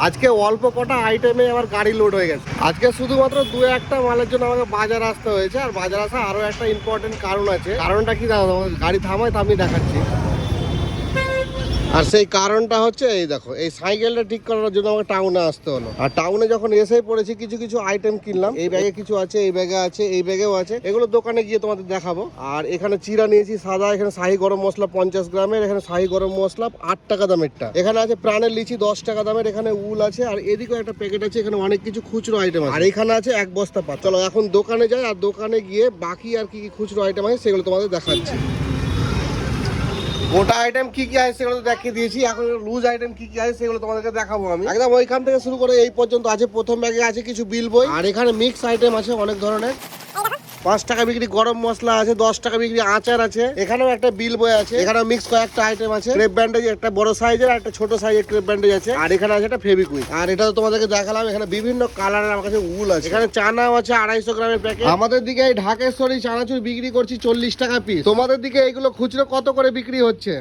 আজকে অল্প কটা আইটেমে আমার গাড়ি লোড হয়ে গেছে। আজকে শুধুমাত্র দু একটা মালের জন্য আমাকে বাজার আসতে হয়েছে। আর বাজার আসা আরো একটা ইম্পর্টেন্ট কারণ আছে। কারণটা কি দাদা, গাড়ি থামায় তা আমি দেখাচ্ছি। আর সেই কারণটা হচ্ছে এই দেখো, এই সাইকেলটা ঠিক করার জন্য আমাকে টাউনে আসতে হলো। আর টাউনে যখন এসেই পড়েছি, কিছু কিছু আইটেম কিনলাম। এই ব্যাগে কিছু আছে, এই ব্যাগে আছে, এই ব্যাগেও আছে। এগুলো দোকানে গিয়ে তোমাদের দেখাবো। আর এখানে চিরা নিয়েছি সাদা, এখানে শাহি গরম মশলা 50 গ্রামের, এখানে শাহি গরম মশলা 8 টাকা দামেরটা। এখানে আছে প্রাণের লিচি 10 টাকা দামের, এখানে উল আছে। আর এদিকেও একটা প্যাকেট আছে, এখানে অনেক কিছু খুচরো আইটেম আছে। আর এখানে আছে 1 বস্তা পাত। চলো এখন দোকানে যাই, আর দোকানে গিয়ে বাকি আর কি কি খুচরো আইটেম আছে সেগুলো তোমাদের দেখাচ্ছি। গোটা আইটেম কি কি আছে সেগুলো দেখিয়ে দিয়েছি। এখন লুজ আইটেম কি কি আছে সেগুলো তোমাদেরকে দেখাবো আমি। একদম ওইখান থেকে শুরু করে এই পর্যন্ত আছে। প্রথম ব্যাগে আছে কিছু বিল বই। আর এখানে মিক্স আইটেম আছে অনেক ধরনের। 5 টাকা বিক্রি গরম মশলা আছে, 10 টাকা বিক্রি আচার আছে। এখানেও একটা বিল বই আছে। এখানেও মিক্স কয়েকটা আইটেম আছে। ক্রেপ ব্যান্ডেজ একটা বড় সাইজের আর একটা ছোট সাইজের ক্রেপ ব্যান্ডেজ আছে। আর এখানে আছে একটা ফেভিকুইক। আর এটা তো তোমাদেরকে দেখালাম। এখানে বিভিন্ন কালারের আমার কাছে উল আছে। এখানে চানাও আছে 250 গ্রামের প্যাকেট। আমাদের দিকে এই ঢাকেশ্বরী চানাচুর বিক্রি করছি 40 টাকা পিস। তোমাদের দিকে এইগুলো খুচরো কত করে বিক্রি হচ্ছে?